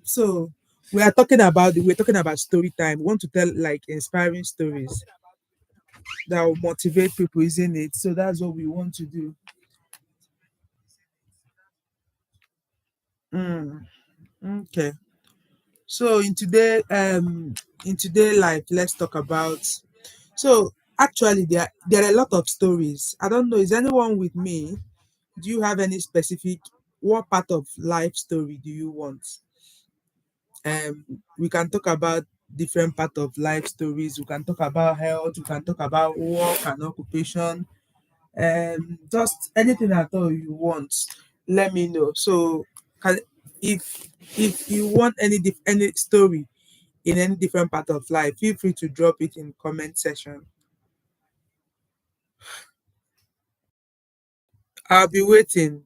So we're talking about story time. We want to tell like inspiring stories that will motivate people, isn't it? So that's what we want to do. Mm, okay. So in today life, let's talk about. So actually, there are a lot of stories. I don't know. Is anyone with me? Do you have any specific? What part of life story do you want? We can talk about different part of life stories. We can talk about health. We can talk about work and occupation. Just anything at all you want, let me know. So can, if you want any story in any different part of life, feel free to drop it in comment section. I'll be waiting.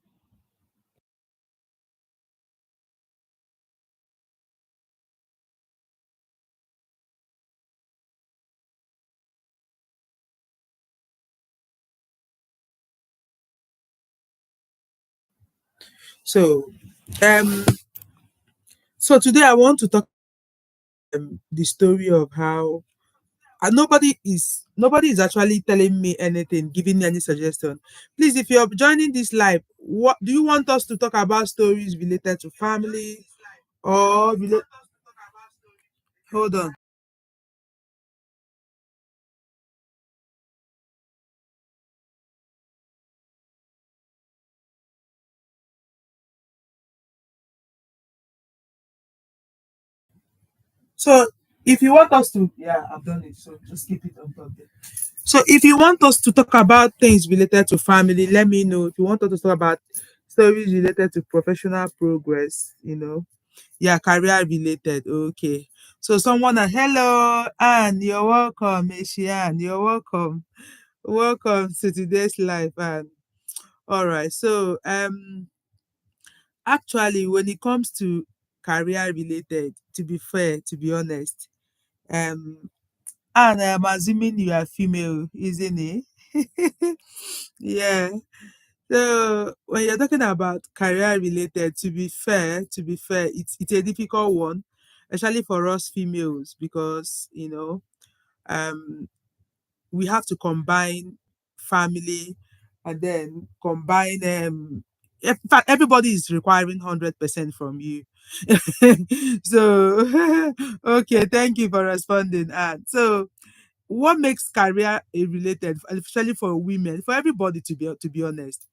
So um so today I want to talk the story of how and nobody is actually telling me anything, giving me any suggestion. Please, if you're joining this live, what do you want us to talk about? Stories related to family or hold on. So if you want us to, yeah, I've done it. So just keep it on top there. So if you want us to talk about things related to family, let me know. If you want us to talk about stories related to professional progress, yeah, career related. Okay. So someone, hello, Anne, you're welcome, Anne, you're welcome. Welcome to today's live, Anne. All right. So actually, when it comes to career related, to be fair, to be honest, um and I'm assuming you are female, isn't it? Yeah. So when you're talking about career related, to be fair, it's a difficult one, especially for us females, because um we have to combine family and then combine in fact everybody is requiring 100% from you. So okay, thank you for responding. And so what makes career related, especially for women, for everybody, to be honest,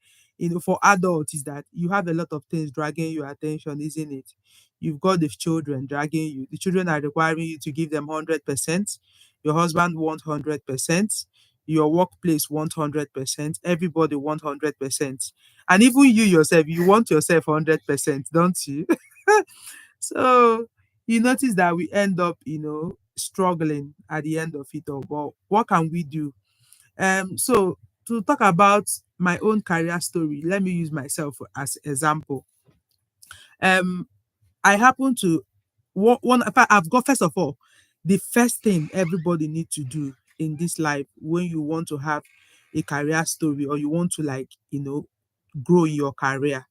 for adults, is that you have a lot of things dragging your attention, isn't it? You've got the children dragging you. The children are requiring you to give them 100%. Your husband wants 100%. Your workplace wants 100%. Everybody wants 100%. And even you yourself, you want yourself 100%, don't you? So you notice that we end up, struggling at the end of it all. But what can we do? So to talk about my own career story, let me use myself as example. Um, I happen to one. In fact, I've got first of all, the first thing everybody need to do in this life when you want to have a career story or you want to grow in your career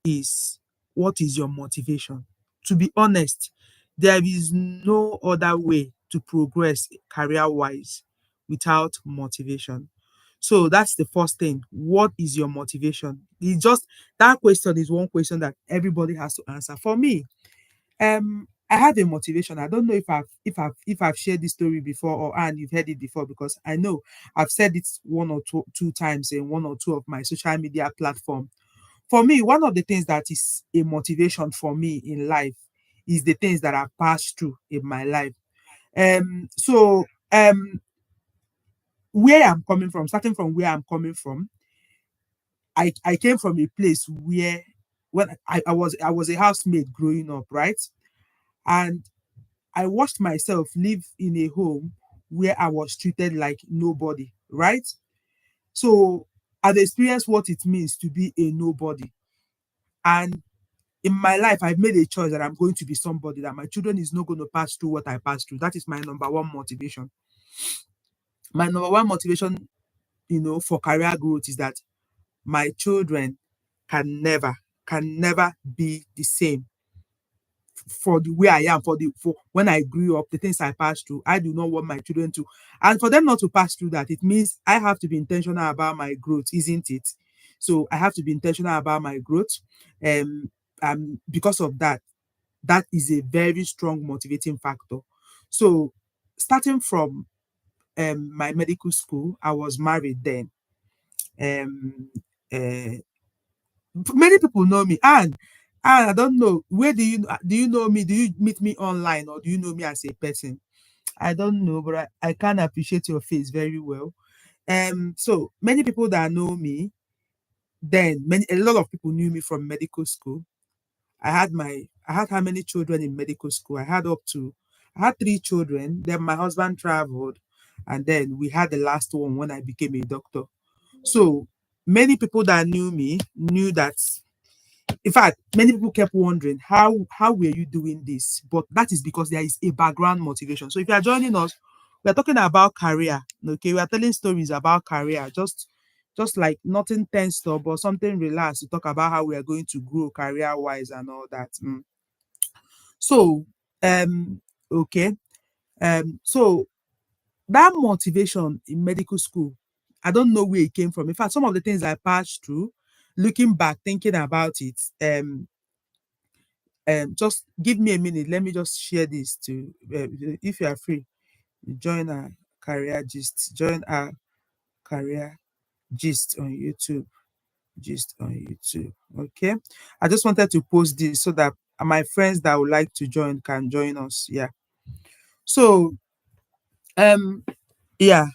is, what is your motivation? To be honest, there is no other way to progress career wise without motivation. So that's the first thing. What is your motivation? It's just that question is one question that everybody has to answer. For me, I have a motivation. I don't know if I've shared this story before, or and you've heard it before, because I know I've said it one or two times in one or two of my social media platform. For me, one of the things that is a motivation for me in life is the things that I've passed through in my life. So where I'm coming from, starting from where I'm coming from, I came from a place where when I was a housemaid growing up, right? And I watched myself live in a home where I was treated like nobody, right? So I've experienced what it means to be a nobody. And in my life, I've made a choice that I'm going to be somebody, that my children is not going to pass through what I passed through. That is my number one motivation. My number one motivation, for career growth is that my children can never, can never be the same for the way I am, for when I grew up, the things I passed through. I do not want my children to, and for them not to pass through that, it means I have to be intentional about my growth, isn't it? So I have to be intentional about my growth. Um, because of that, that is a very strong motivating factor. So starting from my medical school, I was married then. Um, uh, Many people know me, and I don't know, where do you know me? Do you meet me online, or do you know me as a person? I don't know, but I can appreciate your face very well. So many people that know me, then many a lot of people knew me from medical school. I had how many children in medical school? I had three children. Then my husband traveled, and then we had the last one when I became a doctor. So many people that knew me knew that. In fact, many people kept wondering how were you doing this? But that is because there is a background motivation. So if you are joining us, we are talking about career. Okay, we are telling stories about career, just like nothing tensed up, but something relaxed to talk about how we are going to grow career wise and all that. So um okay. So that motivation in medical school, I don't know where it came from. In fact, some of the things I passed through, looking back, thinking about it, just give me a minute. Let me just share this to, if you are free, join our career gist. Join our career gist on YouTube. Gist on YouTube. Okay. I just wanted to post this so that my friends that would like to join can join us. Yeah. So um yeah.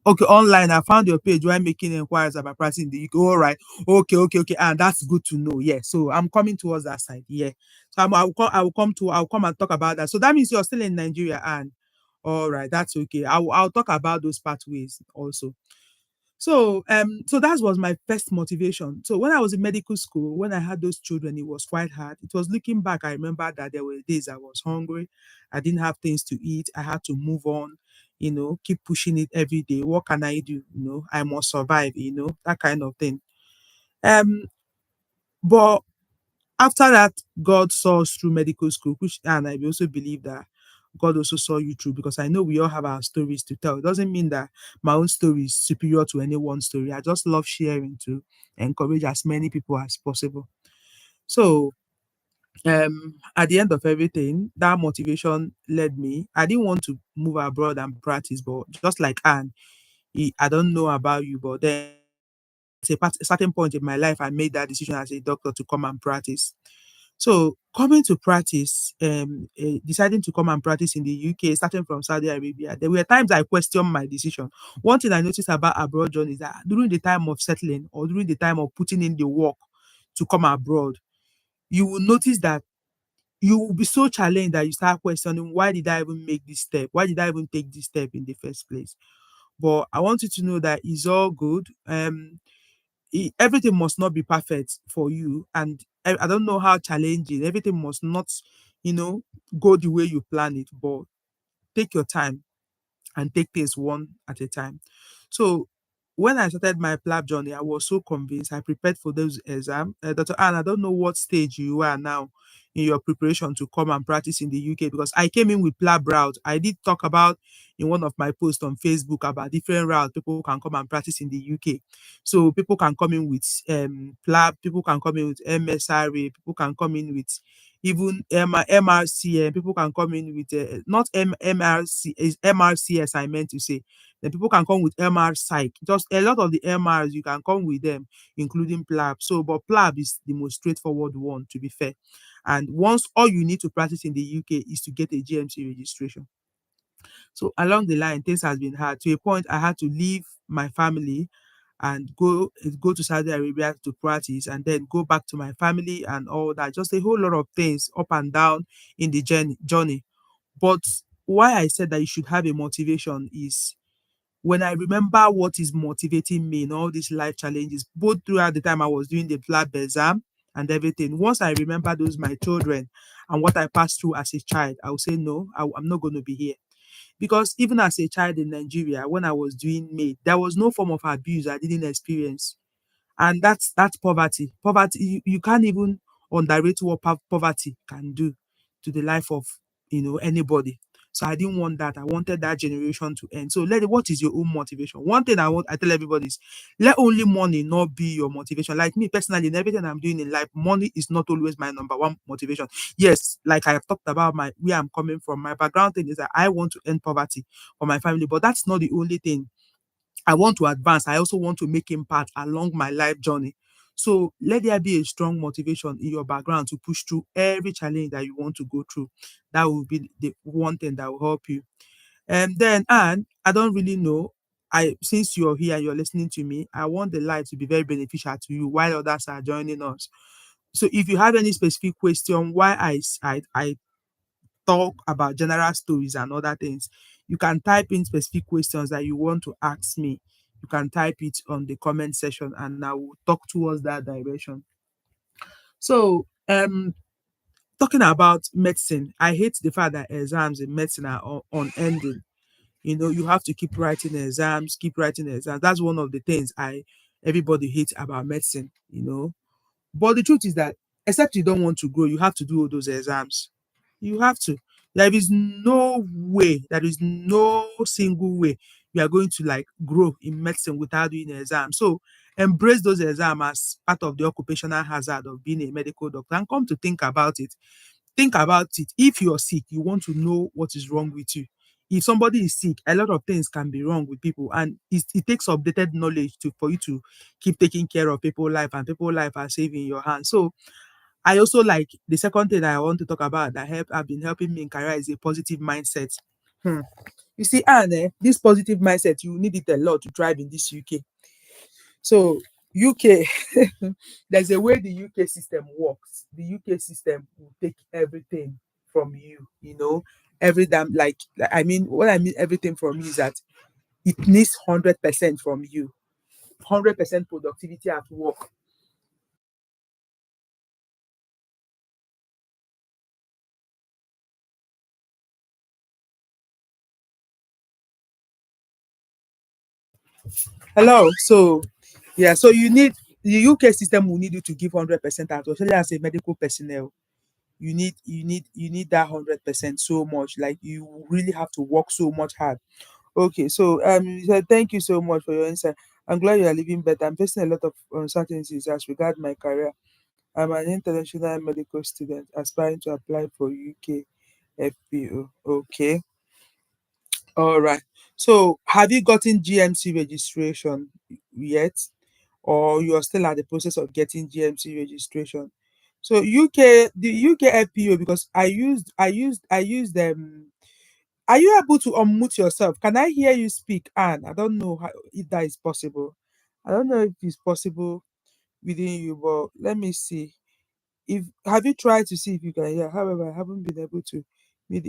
Okay, online. I found your page while making inquiries about pricing in the UK. All right. Okay. And that's good to know. Yeah. So I'm coming towards that side. Yeah. So I'll come and talk about that. So that means you're still in Nigeria, and all right, that's okay. I'll talk about those pathways also. So that was my first motivation. So when I was in medical school, when I had those children, it was quite hard. It was looking back, I remember that there were days I was hungry, I didn't have things to eat, I had to move on, keep pushing it every day. What can I do? I must survive, that kind of thing. Um, but after that, God saw us through medical school, which, and I also believe that God also saw you through, because I know we all have our stories to tell. It doesn't mean that my own story is superior to anyone's story. I just love sharing to encourage as many people as possible. So, at the end of everything, that motivation led me. I didn't want to move abroad and practice, but just like Anne, I don't know about you, but then a certain point in my life, I made that decision as a doctor to come and practice. So coming to practice, deciding to come and practice in the UK, starting from Saudi Arabia, there were times I questioned my decision. One thing I noticed about abroad journey is that during the time of settling, or during the time of putting in the work to come abroad, you will notice that you will be so challenged that you start questioning, why did I even make this step? Why did I even take this step in the first place? But I want you to know that it's all good. Everything must not be perfect for you, and I don't know how challenging everything must not, you know go the way you plan it, but take your time and take things one at a time. So when I started my PLAB journey, I was so convinced. I prepared for those exams. Dr. Anne, I don't know what stage you are now in your preparation to come and practice in the UK, because I came in with PLAB route. I did talk about in one of my posts on Facebook about different routes people can come and practice in the UK. So people can come in with PLAB, people can come in with MSRA, people can come in with even MRCM, people can come in with not MRC, is MRCS I meant to say. Then people can come with MR Psych. Just a lot of the MRs, you can come with them, including PLAB. So, but PLAB is the most straightforward one, to be fair. And once all you need to practice in the UK is to get a GMC registration. So along the line, things has been hard. To a point, I had to leave my family and go to Saudi Arabia to practice, and then go back to my family and all that. Just a whole lot of things up and down in the journey. But why I said that you should have a motivation is when I remember what is motivating me in all these life challenges, both throughout the time I was doing the PLAB exam and everything. Once I remember those my children and what I passed through as a child, I will say no, I'm not going to be here. Because even as a child in Nigeria, when I was doing maid, there was no form of abuse I didn't experience. And that's poverty. Poverty, you can't even underrate what poverty can do. to the life of anybody. So I didn't want that. I wanted that generation to end. So what is your own motivation? One thing I tell everybody is, let only money not be your motivation. Like me personally, in everything I'm doing in life, money is not always my number one motivation. Yes, like I have talked about my where I'm coming from. My background thing is that I want to end poverty for my family, but that's not the only thing. I want to advance. I also want to make impact along my life journey. So let there be a strong motivation in your background to push through every challenge that you want to go through. That will be the one thing that will help you. And then, and I don't really know. Since you're here, you're listening to me. I want the life to be very beneficial to you while others are joining us. So if you have any specific question, why I talk about general stories and other things, you can type in specific questions that you want to ask me. You can type it on the comment section and I will talk towards that direction. So, talking about medicine, I hate the fact that exams in medicine are unending. You have to keep writing exams, keep writing exams. That's one of the things I everybody hates about medicine. But the truth is that except you don't want to grow, you have to do all those exams. You have to. There is no single way you are going to like grow in medicine without doing an exam. So embrace those exams as part of the occupational hazard of being a medical doctor and come to think about it. Think about it. If you're sick, you want to know what is wrong with you. If somebody is sick, a lot of things can be wrong with people, and it takes updated knowledge for you to keep taking care of people's life, and people's life are safe in your hands. So I also like the second thing that I want to talk about that have been helping me in career is a positive mindset. Hmm. You see, Anne, this positive mindset, you need it a lot to thrive in this UK. So UK, there's a way the UK system works. The UK system will take everything from you. Every damn I mean, what I mean everything from you is that it needs 100% from you, 100% productivity at work. Hello. So yeah, so the UK system will need you to give 100% out, especially as a medical personnel. You need that 100% so much. Like you really have to work so much hard. Okay, so you said thank you so much for your insight. I'm glad you are living better. I'm facing a lot of uncertainties as regard my career. I'm an international medical student aspiring to apply for UK FPO. Okay, all right. So have you gotten GMC registration yet? Or you're still at the process of getting GMC registration? So the UK FPO, because I used are you able to unmute yourself? Can I hear you speak, Anne? I don't know if that is possible. I don't know if it's possible within you, but let me see. If have you tried to see if you can hear? However, I haven't been able to.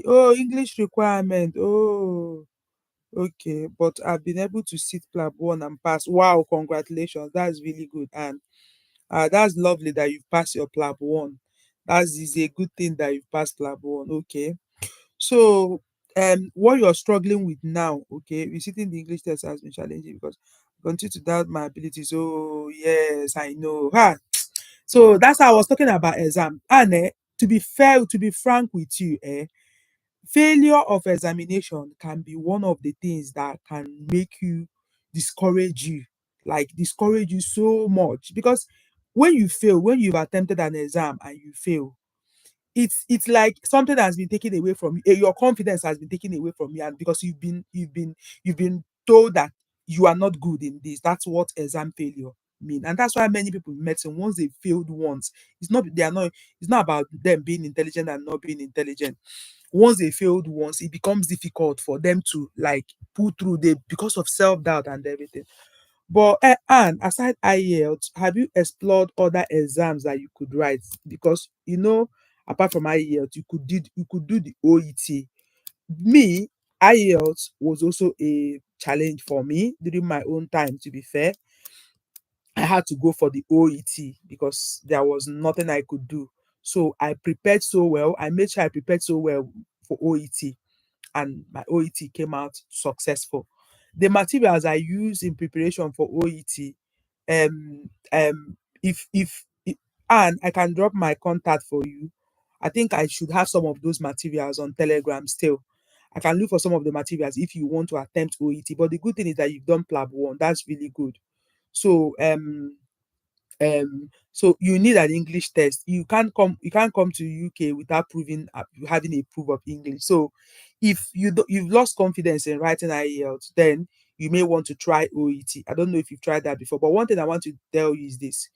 Oh, English requirement. Oh, okay. But I've been able to sit PLAB one and pass. Wow, congratulations. That's really good. And that's lovely that you've passed your PLAB one. That is a good thing that you've passed PLAB one. Okay. So, what you're struggling with now, okay, receiving the English test has been challenging because I continue to doubt my abilities. Oh, yes, I know. So that's how I was talking about exam. And to be fair, to be frank with you, failure of examination can be one of the things that can make you discourage you, like discourage you so much because when you've attempted an exam and you fail, it's like something has been taken away from you. Your confidence has been taken away from you, and because you've been told that you are not good in this. That's what exam failure mean, and that's why many people in medicine, once they failed once, it's not about them being intelligent and not being intelligent. Once they failed once, it becomes difficult for them to like pull through the because of self-doubt and everything. But Anne, aside IELTS, have you explored other exams that you could write? Because apart from IELTS, you could do the OET. Me, IELTS was also a challenge for me during my own time. To be fair, I had to go for the OET because there was nothing I could do. So I prepared so well. I made sure I prepared so well for OET, and my OET came out successful. The materials I used in preparation for OET, if and I can drop my contact for you. I think I should have some of those materials on Telegram still. I can look for some of the materials if you want to attempt OET. But the good thing is that you've done PLAB 1. That's really good. So so you need an English test. You can't come to UK without proving having a proof of English. So if you've lost confidence in writing IELTS, then you may want to try OET. I don't know if you've tried that before, but one thing I want to tell you is this: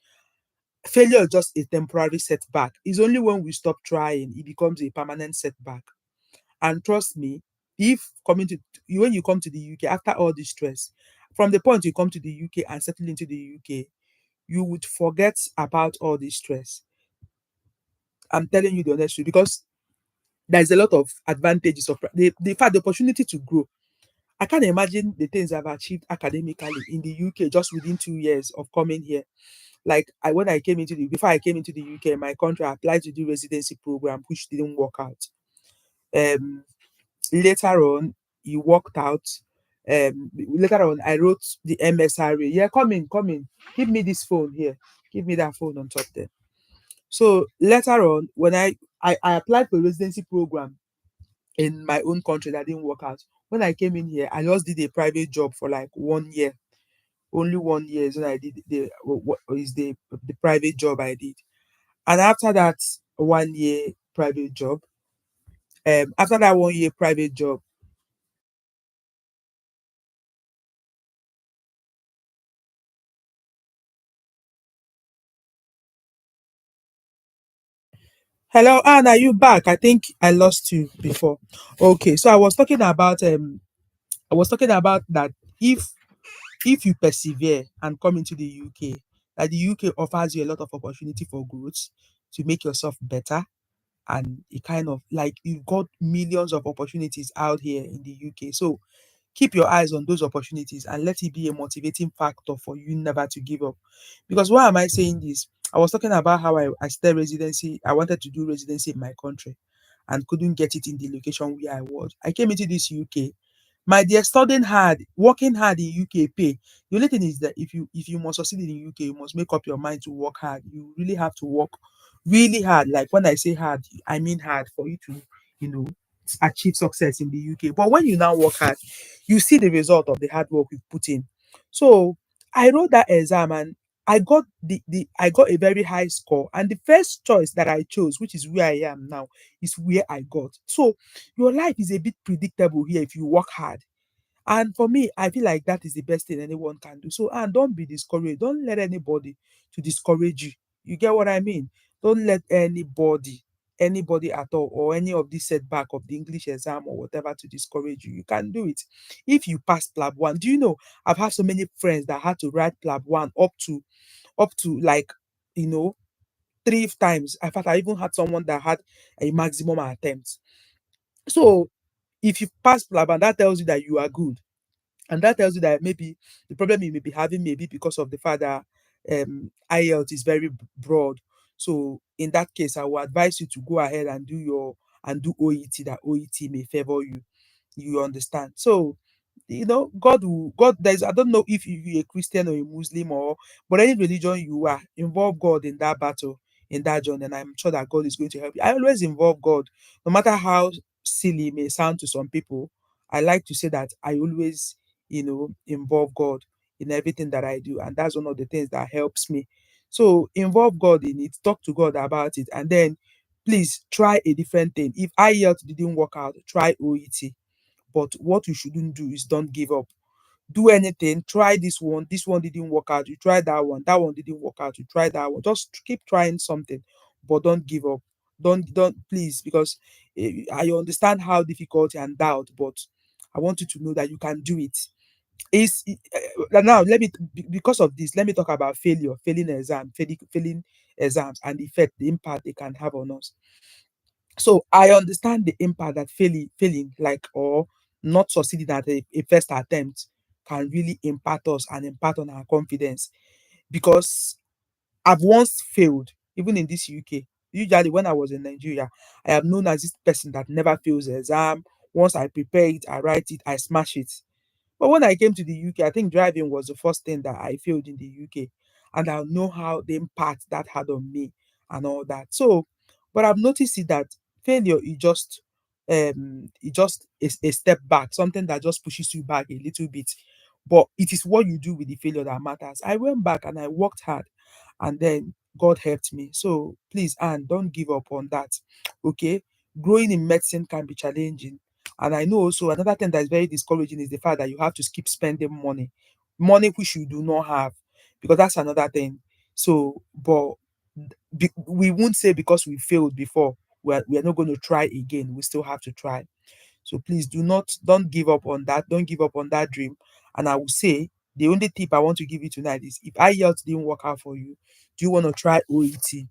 failure is just a temporary setback. It's only when we stop trying it becomes a permanent setback. And trust me, if coming to when you come to the UK after all this stress, from the point you come to the UK and settle into the UK, you would forget about all this stress. I'm telling you the honest truth, because there's a lot of advantages of the fact the opportunity to grow. I can't imagine the things I've achieved academically in the UK just within 2 years of coming here. Like when I came into the before I came into the UK, my country, I applied to do residency program, which didn't work out. Um, Later on, it worked out. Later on, I wrote the MSRA. Yeah, come in, come in. Give me this phone here. Give me that phone on top there. So later on, when I applied for a residency program in my own country that didn't work out. When I came in here, I just did a private job for like 1 year. Only 1 year is when I did what is the private job I did. And after that 1 year private job, after that 1 year private job, hello, Anne, are you back? I think I lost you before. Okay, so I was talking about that if you persevere and come into the UK, that the UK offers you a lot of opportunity for growth to make yourself better, and it kind of like you've got millions of opportunities out here in the UK. So keep your eyes on those opportunities and let it be a motivating factor for you never to give up. Because why am I saying this? I was talking about how I started residency. I wanted to do residency in my country and couldn't get it in the location where I was. I came into this UK. My dear, studying hard, working hard in UK pay. The only thing is that if you must succeed in the UK, you must make up your mind to work hard. You really have to work really hard. Like when I say hard, I mean hard for you to, you know, achieve success in the UK. But when you now work hard, you see the result of the hard work you put in. So I wrote that exam and I got a very high score. And the first choice that I chose, which is where I am now, is where I got. So your life is a bit predictable here if you work hard. And for me, I feel like that is the best thing anyone can do. So, and don't be discouraged. Don't let anybody to discourage you. You get what I mean? Don't let anybody at all, or any of this setback of the English exam or whatever to discourage you. You can do it. If you pass PLAB 1, do you know I've had so many friends that had to write PLAB 1 up to like, you know, 3 times. In fact, I even had someone that had a maximum attempt. So if you pass PLAB, and that tells you that you are good, and that tells you that maybe the problem you may be having may be because of the fact that IELTS is very broad. So in that case, I will advise you to go ahead and do OET. That OET may favor you. You understand? So God, there's, I don't know if you're a Christian or a Muslim, or but any religion you are, involve God in that battle, in that journey, and I'm sure that God is going to help you. I always involve God, no matter how silly it may sound to some people. I like to say that I always, involve God in everything that I do, and that's one of the things that helps me. So involve God in it, talk to God about it, and then please try a different thing. If IELTS didn't work out, try OET. But what you shouldn't do is don't give up. Do anything, try this one didn't work out, you try that one didn't work out, you try that one. Just keep trying something, but don't give up. Don't please, because I understand how difficult and doubt, but I want you to know that you can do it. Now let me, because of this, let me talk about failing exams and the effect, the impact they can have on us. So I understand the impact that failing like, or not succeeding at a first attempt can really impact us and impact on our confidence, because I've once failed, even in this UK. Usually when I was in Nigeria, I am known as this person that never fails the exam. Once I prepare it, I write it, I smash it. But when I came to the UK, I think driving was the first thing that I failed in the UK. And I know how the impact that had on me and all that. So, But I've noticed it that failure is just a step back, something that just pushes you back a little bit. But it is what you do with the failure that matters. I went back and I worked hard, and then God helped me. So please, Anne, don't give up on that. Okay. Growing in medicine can be challenging. And I know also another thing that is very discouraging is the fact that you have to keep spending money, money which you do not have, because that's another thing. So, but we won't say because we failed before, we are not going to try again. We still have to try. So please don't give up on that. Don't give up on that dream. And I will say the only tip I want to give you tonight is if IELTS didn't work out for you, do you want to try OET?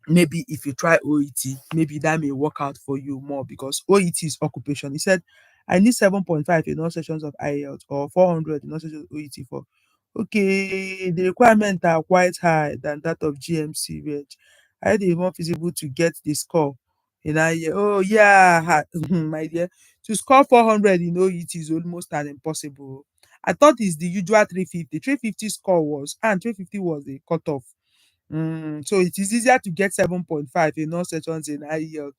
Maybe if you try OET, maybe that may work out for you more because OET is occupation. He said, I need 7.5 in all sessions of IELTS or 400 in all sessions of OET for. Okay, the requirements are quite high than that of GMC Reg. I had it more feasible to get the score in IELTS. Oh, yeah, my dear. To score 400 in OET is almost an impossible. I thought it's the usual 350. 350 score was, and 350 was the cutoff. So it is easier to get 7.5 in all sections in IEL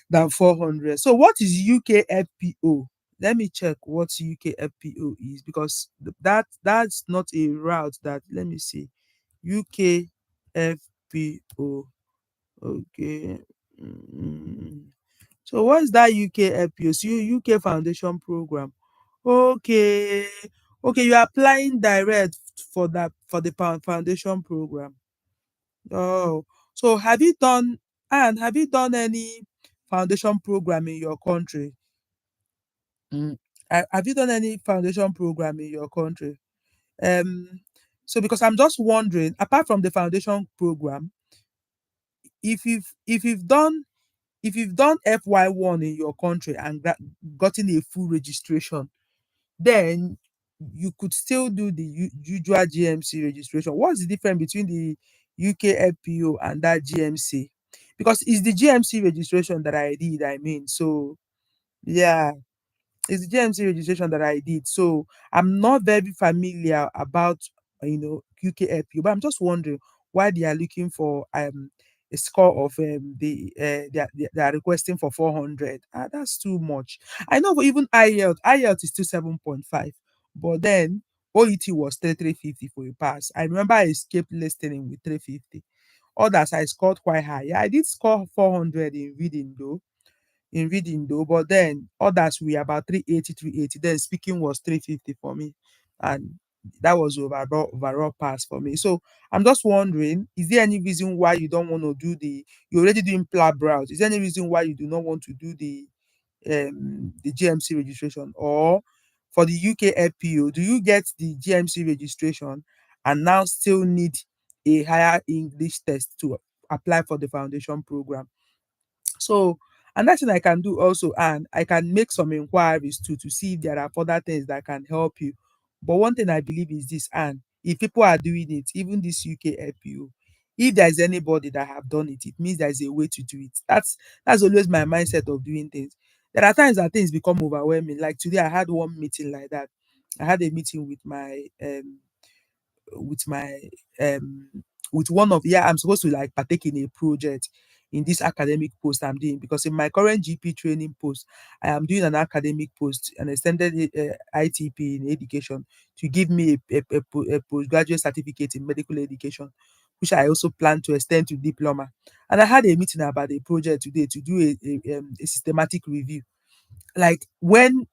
than 400. So what is UKFPO? Let me check what UKFPO is because that's not a route that, let me see. UKFPO. Okay. Mm. So what's that UKFPO? So UK Foundation Program. Okay. Okay, you are applying direct for that for the foundation program. Oh, so have you done any foundation program in your country? Mm. Have you done any foundation program in your country? Um, so because I'm just wondering, apart from the foundation program, if you've done FY1 in your country and gotten a full registration, then you could still do the usual GMC registration. What's the difference between the UKFPO and that GMC? Because it's the GMC registration that I did, I mean. So, yeah, it's the GMC registration that I did. So, I'm not very familiar about, UKFPO, but I'm just wondering why they are looking for a score of they are requesting for 400. That's too much. I know for even IELTS is still 7.5, but then OET was 350 for a pass. I remember I escaped listening with 350. Others I scored quite high. Yeah, I did score 400 in reading though, but then others were about 380, 380. Then speaking was 350 for me. And that was overall pass for me. So I'm just wondering, is there any reason why you don't want to do you're already doing PLAB route? Is there any reason why you do not want to do the GMC registration? Or for the UK FPO, do you get the GMC registration and now still need a higher English test to apply for the foundation program? So another thing I can do also, and I can make some inquiries too to see if there are further things that can help you. But one thing I believe is this, and if people are doing it, even this UK FPO, if there's anybody that have done it, it means there's a way to do it. That's always my mindset of doing things. There are times that things become overwhelming. Like today, I had one meeting like that. I had a meeting with my um with one of yeah I'm supposed to like partake in a project in this academic post I'm doing, because in my current GP training post I am doing an academic post, an extended ITP in education, to give me a postgraduate certificate in medical education, which I also plan to extend to diploma. And I had a meeting about a project today to do a systematic review, like when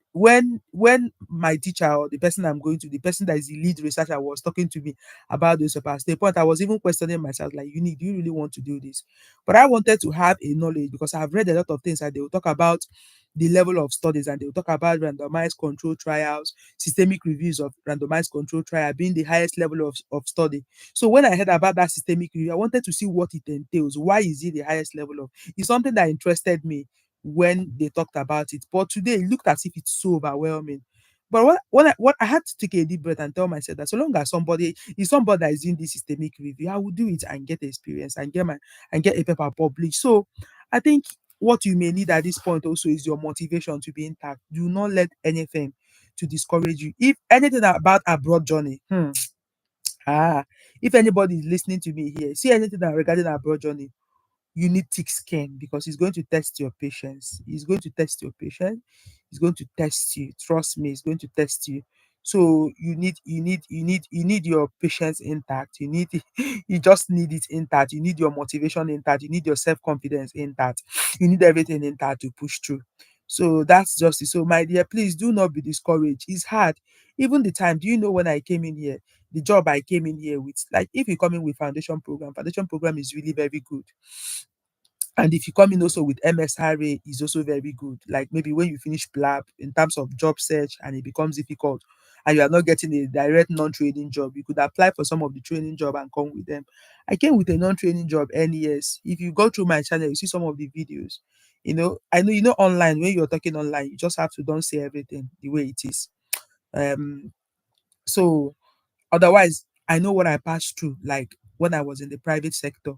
my teacher, or the person I'm going to, the person that is the lead researcher, was talking to me about those papers, the point I was even questioning myself, like, do you really want to do this? But I wanted to have a knowledge, because I've read a lot of things, and they will talk about the level of studies, and they will talk about randomized control trials, systemic reviews of randomized control trial being the highest level of study. So when I heard about that systemic review, I wanted to see what it entails. Why is it the highest level of? It's something that interested me when they talked about it. But today it looked as if it's so overwhelming. But what I had to take a deep breath and tell myself that so long as somebody that is doing this systemic review, I will do it and get experience and get a paper published. So I think what you may need at this point also is your motivation to be intact. Do not let anything to discourage you. If anything about abroad journey, if anybody is listening to me here, see anything that regarding abroad journey, you need thick skin because it's going to test your patience. It's going to test your patience. It's going to test you. Trust me, it's going to test you. So you need your patience intact. You need you just need it intact. You need your motivation intact. You need your self-confidence intact. You need everything intact to push through. So that's just it. So my dear, please do not be discouraged. It's hard. Even the time, do you know when I came in here, the job I came in here with, like if you come in with foundation program is really very good. And if you come in also with MSRA, is also very good. Like maybe when you finish PLAB in terms of job search and it becomes difficult and you are not getting a direct non-training job, you could apply for some of the training job and come with them. I came with a non-training job NES. If you go through my channel, you see some of the videos. I know online, when you're talking online, you just have to don't say everything the way it is. Um so otherwise, I know what I passed through, like when I was in the private sector.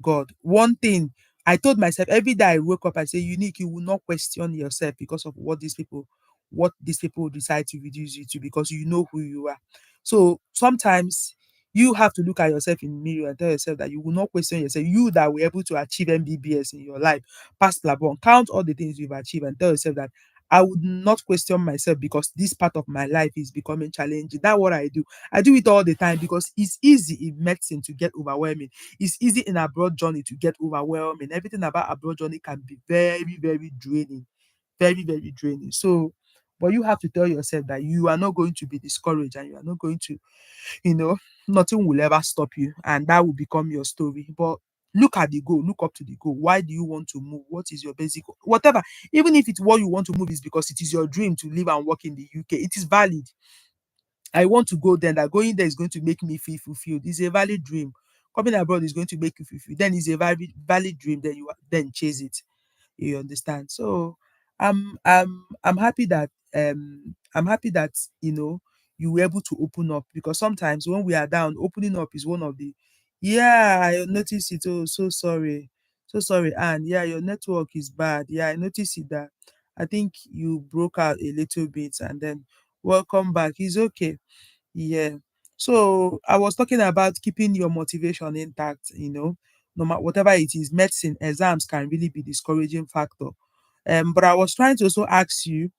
God. One thing I told myself every day I woke up, I say, Unique, you will not question yourself because of what these people decide to reduce you to, because you know who you are. So sometimes you have to look at yourself in the mirror and tell yourself that you will not question yourself. You that were able to achieve MBBS in your life, pass Plabon, count all the things you've achieved and tell yourself that I would not question myself because this part of my life is becoming challenging. That's what I do. I do it all the time because it's easy in medicine to get overwhelming. It's easy in abroad journey to get overwhelming. Everything about abroad journey can be very, very draining. Very, very draining. So, but you have to tell yourself that you are not going to be discouraged and you are not going to, you know, nothing will ever stop you, and that will become your story. But look at the goal, look up to the goal. Why do you want to move? What is your basic whatever? Even if it's what you want to move is because it is your dream to live and work in the UK, it is valid. I want to go there, that going there is going to make me feel fulfilled. It's a valid dream. Coming abroad is going to make you fulfilled. Then it's a valid dream. Then then chase it. You understand? So I'm happy that you were able to open up, because sometimes when we are down, opening up is one of the. Yeah, I noticed it. Oh, so sorry. So sorry, Anne. Yeah, your network is bad. Yeah, I noticed it that I think you broke out a little bit and then welcome back. It's okay. Yeah. So I was talking about keeping your motivation intact, no matter whatever it is, medicine, exams can really be discouraging factor. But I was trying to also ask you,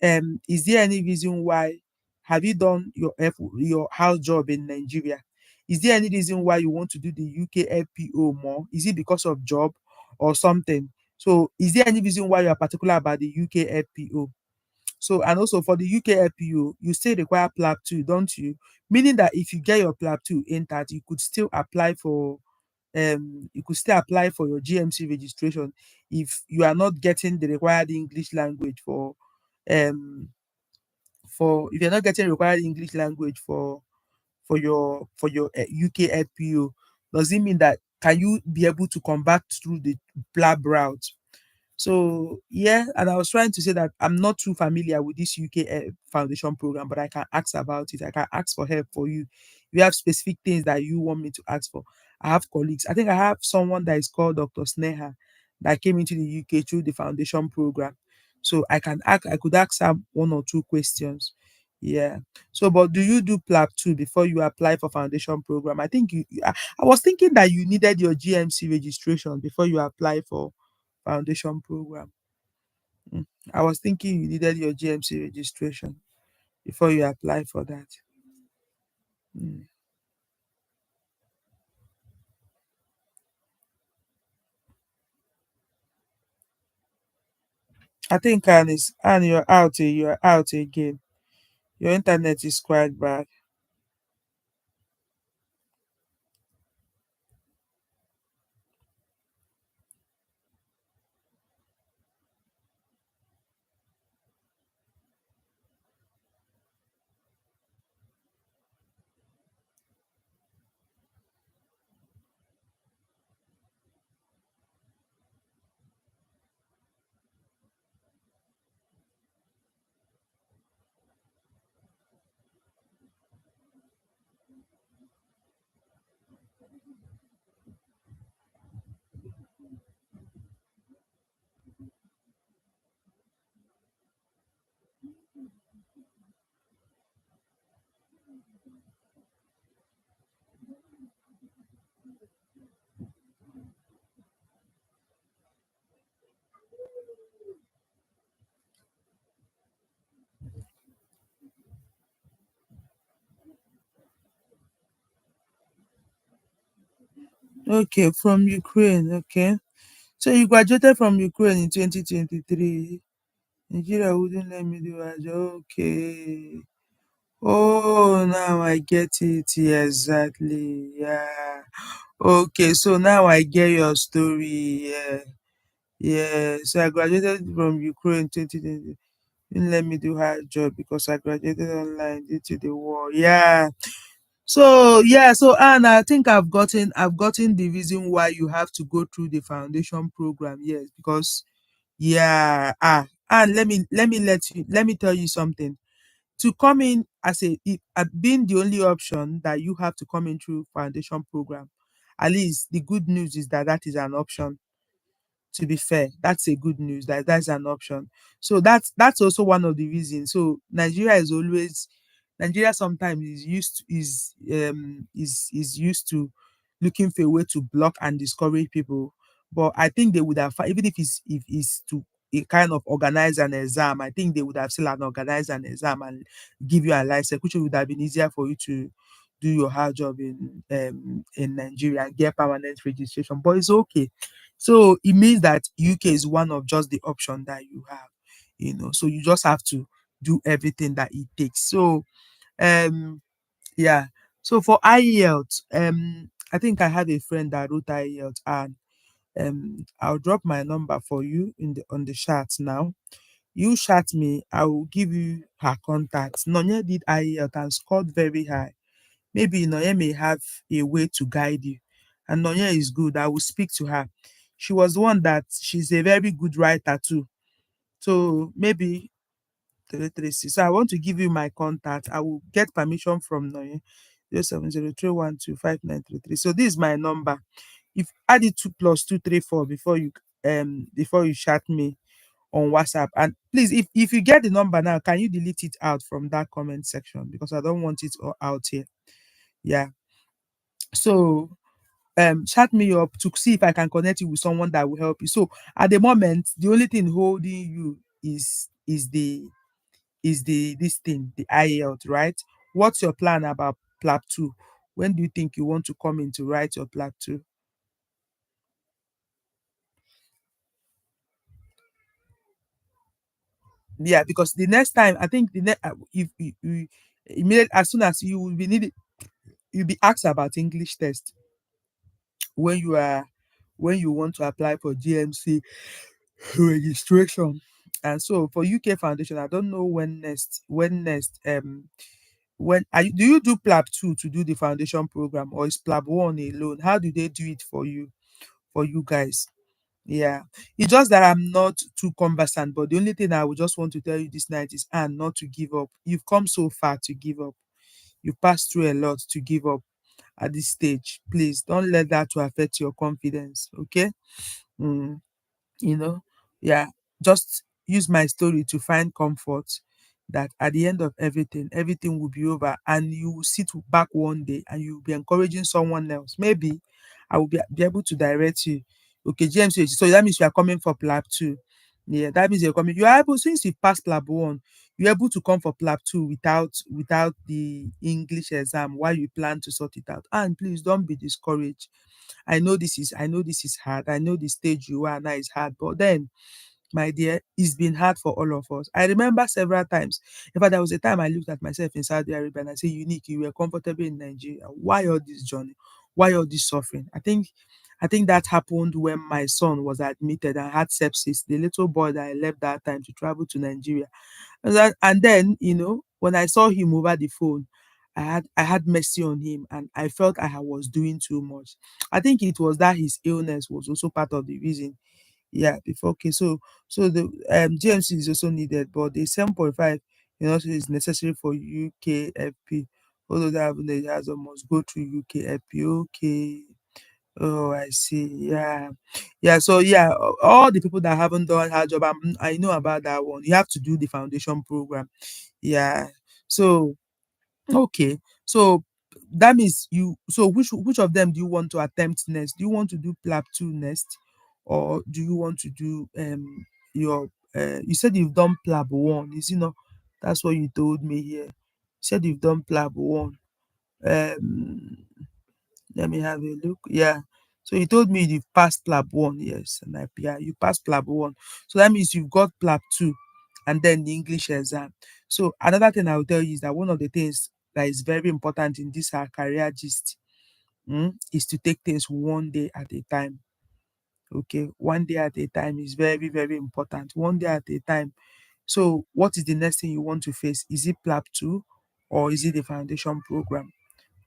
is there any reason why have you done your house job in Nigeria? Is there any reason why you want to do the UK FPO more? Is it because of job or something? So is there any reason why you are particular about the UK FPO? So, and also for the UK LPU, you still require PLAB 2, don't you? Meaning that if you get your PLAB 2 intact, you could still apply for your GMC registration if you are not getting the required English language um for if you're not getting required English language for your UK LPU. Does it mean that can you be able to convert through the PLAB route? So yeah, and I was trying to say that I'm not too familiar with this UK foundation program, but I can ask about it. I can ask for help for you. If you have specific things that you want me to ask for, I have colleagues. I think I have someone that is called Dr. Sneha that came into the UK through the foundation program. So I could ask her one or two questions. Yeah. So, but do you do PLAB too before you apply for foundation program? I think I was thinking that you needed your GMC registration before you apply for foundation program. Mm. I was thinking you needed your GMC registration before you apply for that. Mm. I think and you're out again. Your internet is quite bad. Okay, from Ukraine. Okay. So you graduated from Ukraine in 2023. Nigeria wouldn't let me do it. Okay. Oh, now I get it. Yeah, exactly. Yeah. Okay, so now I get your story. Yeah. Yeah. So I graduated from Ukraine 2020. Didn't let me do hard job because I graduated online due to the war. Yeah. So yeah, so Anne, I think I've gotten the reason why you have to go through the foundation program. Yes, because yeah, and let me tell you something. To come in as being the only option that you have to come in through foundation program, at least the good news is that that is an option. To be fair, that's a good news that that's an option. So that's also one of the reasons. So Nigeria sometimes is used to looking for a way to block and discourage people. But I think they would have even if it's to a kind of organize an exam, I think they would have still an organize an exam and give you a license, which would have been easier for you to do your hard job in Nigeria and get permanent registration. But it's okay. So it means that UK is one of just the option that you have, So you just have to do everything that it takes. So um yeah. So for IELTS, I think I have a friend that wrote IELTS, and I'll drop my number for you in the on the chat now. You chat me, I will give you her contacts. Nonye did IELTS and scored very high. Maybe Nonye may have a way to guide you. And Nonye is good. I will speak to her. She was one that she's a very good writer too. So maybe 336. So I want to give you my contact. I will get permission from Noye. 07031259333. So this is my number. If add it 2 + 234 before you chat me on WhatsApp. And please, if you get the number now, can you delete it out from that comment section? Because I don't want it all out here. Yeah. So chat me up to see if I can connect you with someone that will help you. So at the moment, the only thing holding you is the this thing, the IELTS, right? What's your plan about PLAB 2? When do you think you want to come in to write your PLAB 2? Yeah, because the next time, I think if you immediately as soon as you will be needed, you'll be asked about English test when you are when you want to apply for GMC registration. And so for UK Foundation, I don't know do you do PLAB 2 to do the foundation program, or is PLAB 1 alone? How do they do it for you guys? Yeah, it's just that I'm not too conversant, but the only thing I would just want to tell you this night is, and not to give up. You've come so far to give up. You've passed through a lot to give up at this stage. Please don't let that to affect your confidence. Okay. Mm, you know yeah, just use my story to find comfort, that at the end of everything will be over, and you will sit back one day and you will be encouraging someone else. Maybe I will be able to direct you. Okay, James, so that means you are coming for PLAB 2. Yeah, that means you are able, since you passed PLAB 1, you're able to come for PLAB 2 without the English exam while you plan to sort it out. And please don't be discouraged. I know this is hard. I know the stage you are now is hard, but then, my dear, it's been hard for all of us. I remember several times. In fact, there was a time I looked at myself in Saudi Arabia and I said, Unique, you were comfortable in Nigeria. Why all this journey? Why all this suffering? I think that happened when my son was admitted and had sepsis. The little boy that I left that time to travel to Nigeria. And then, when I saw him over the phone, I had mercy on him, and I felt I was doing too much. I think it was that his illness was also part of the reason. Yeah, before. Okay, so the GMC is also needed, but the 7.5, is necessary for UKFP. Although that has must go through UKFP. Okay. Oh, I see. Yeah. Yeah. So yeah, all the people that haven't done hard job, I know about that one. You have to do the foundation program. Yeah. So okay. So that means which of them do you want to attempt next? Do you want to do PLAB 2 next, or do you want to do your you said you've done PLAB 1, is it not? That's what you told me here. You said you've done PLAB 1. Um let me have a look. Yeah. So he told me you passed PLAB 1. Yes. And I, yeah, you passed PLAB 1. So that means you've got PLAB 2 and then the English exam. So another thing I will tell you is that one of the things that is very important in this our career gist, is to take things one day at a time. Okay, one day at a time is very, very important. One day at a time. So, what is the next thing you want to face? Is it PLAB 2 or is it the foundation program?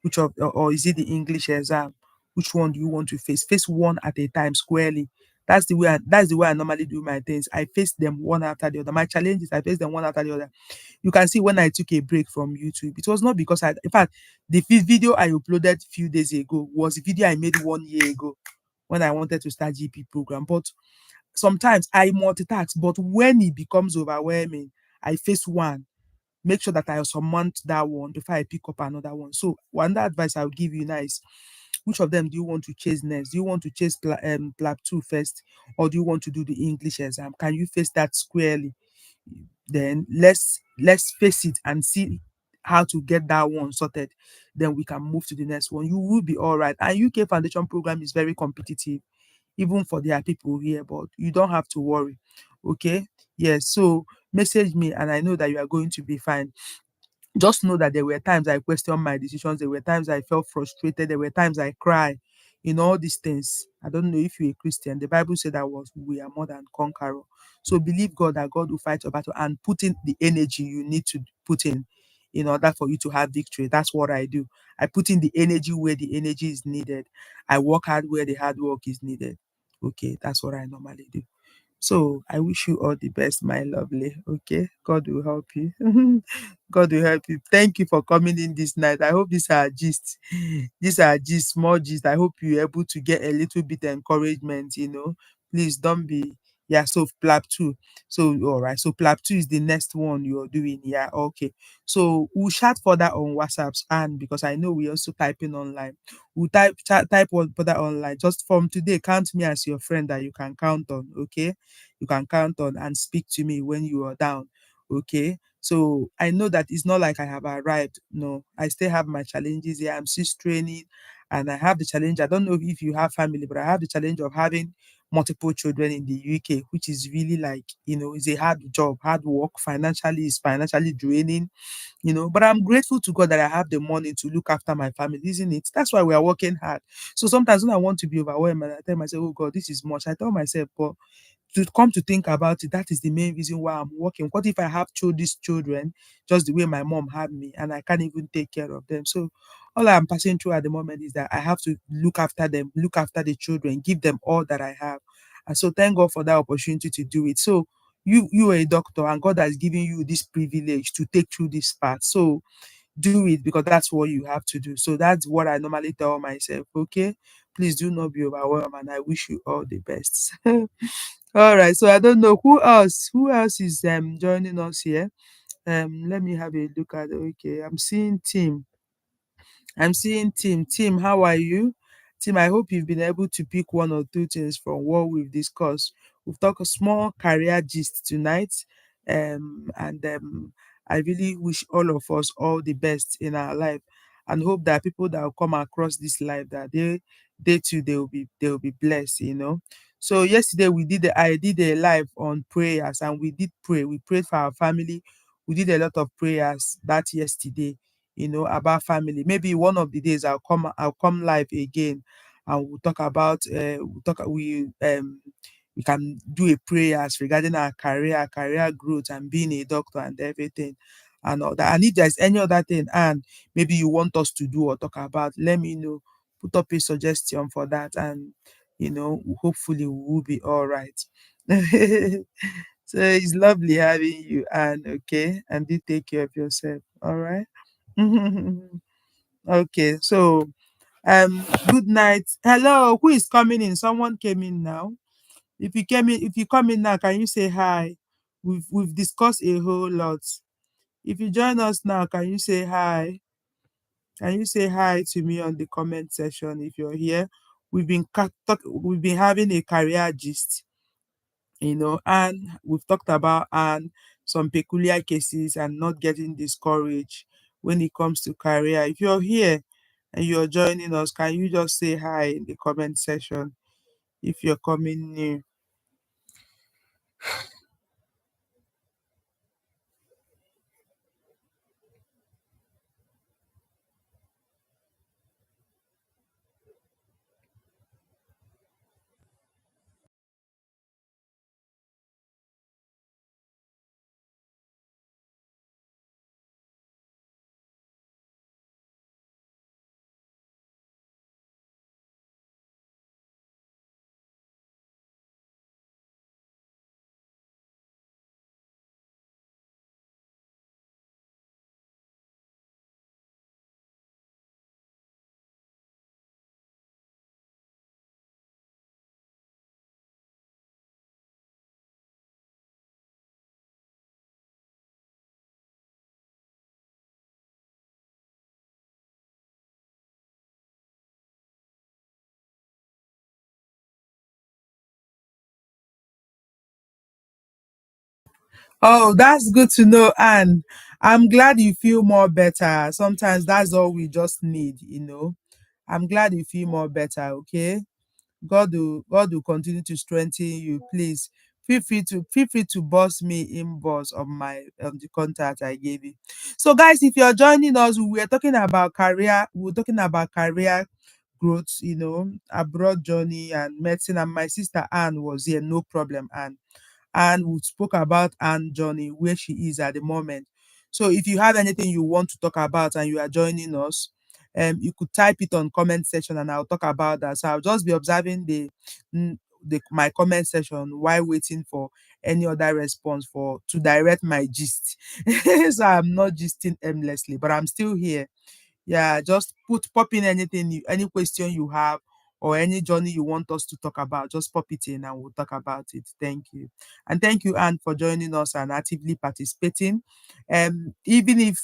Which of, or is it the English exam? Which one do you want to face? Face one at a time squarely. That's the way I normally do my things. I face them one after the other. My challenge is I face them one after the other. You can see when I took a break from YouTube, it was not because I, in fact, the video I uploaded few days ago was a video I made 1 year ago when I wanted to start GP program. But sometimes I multitask, but when it becomes overwhelming, I face one, make sure that I surmount that one before I pick up another one. So one advice I'll give you now is, which of them do you want to chase next? Do you want to chase PLAB 2 first, or do you want to do the English exam? Can you face that squarely? Then let's face it and see how to get that one sorted. Then we can move to the next one. You will be all right. And UK foundation program is very competitive, even for their people here, but you don't have to worry. Okay. Yes. So message me and I know that you are going to be fine. Just know that there were times I questioned my decisions, there were times I felt frustrated, there were times I cried. In all these things, I don't know if you're a Christian. The Bible said that was we are more than conqueror. So believe God that God will fight your battle and put in the energy you need to put in order for you to have victory. That's what I do. I put in the energy where the energy is needed. I work hard where the hard work is needed. Okay, that's what I normally do. So I wish you all the best, my lovely. Okay, God will help you. God will help you. Thank you for coming in this night. I hope these are gist. These are gist, small gist. I hope you're able to get a little bit encouragement. Please don't be. Yeah, so PLAB 2. So all right. So PLAB 2 is the next one you're doing. Yeah, okay. So we'll chat further on WhatsApps, and because I know we also typing online. We'll type one further online. Just from today, count me as your friend that you can count on. Okay, you can count on and speak to me when you are down. Okay. So I know that it's not like I have arrived. No, I still have my challenges here. I'm still training and I have the challenge. I don't know if you have family, but I have the challenge of having multiple children in the UK, which is really like, it's a hard job, hard work. Financially, it's financially draining. But I'm grateful to God that I have the money to look after my family, isn't it? That's why we are working hard. So sometimes when I want to be overwhelmed and I tell myself, oh God, this is much, I tell myself, but to come to think about it, that is the main reason why I'm working. What if I have these children just the way my mom had me and I can't even take care of them? So all I'm passing through at the moment is that I have to look after them, look after the children, give them all that I have. And so thank God for that opportunity to do it. So you are a doctor and God has given you this privilege to take through this path. So do it because that's what you have to do. So that's what I normally tell myself. Okay, please do not be overwhelmed, and I wish you all the best. All right. So I don't know who else. Who else is joining us here? Let me have a look at. Okay, I'm seeing Tim. I'm seeing Tim. Tim, how are you? Tim, I hope you've been able to pick one or two things from what we've discussed. We've talked a small career gist tonight. And I really wish all of us all the best in our life and hope that people that will come across this life that they too they will be blessed. So yesterday I did a live on prayers and we did pray. We prayed for our family. We did a lot of prayers that yesterday, about family. Maybe one of the days I'll come live again and we'll talk about we can do a prayers regarding our career growth and being a doctor and everything and all that. And if there's any other thing and maybe you want us to do or talk about, let me know. Put up a suggestion for that and hopefully we will be all right. So it's lovely having you and okay and do take care of yourself. All right. Okay, so good night. Hello, who is coming in? Someone came in now. If you come in now, can you say hi? We've discussed a whole lot. If you join us now, can you say hi? Can you say hi to me on the comment section if you're here? We've been having a career gist, and we've talked about and some peculiar cases and not getting discouraged when it comes to career. If you're here, and you're joining us, can you just say hi in the comment section if you're coming new? Oh, that's good to know. And I'm glad you feel more better. Sometimes that's all we just need. I'm glad you feel more better, okay? God will continue to strengthen you. Please feel free to boss me inbox on my the contact I gave you. So guys, if you're joining us, we were talking about career growth, abroad journey and medicine, and my sister Anne was here, no problem, and we spoke about Anne journey, where she is at the moment. So if you have anything you want to talk about and you are joining us, you could type it on comment section and I'll talk about that. So I'll just be observing my comment section while waiting for any other response for to direct my gist. So I'm not gisting aimlessly, but I'm still here. Yeah, just pop in any question you have or any journey you want us to talk about. Just pop it in and we'll talk about it. Thank you. And thank you, Anne, for joining us and actively participating. Even if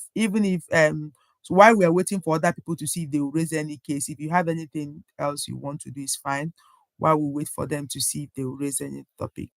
so while we are waiting for other people to see if they will raise any case, if you have anything else you want to do, is fine. While we wait for them to see if they will raise any topic.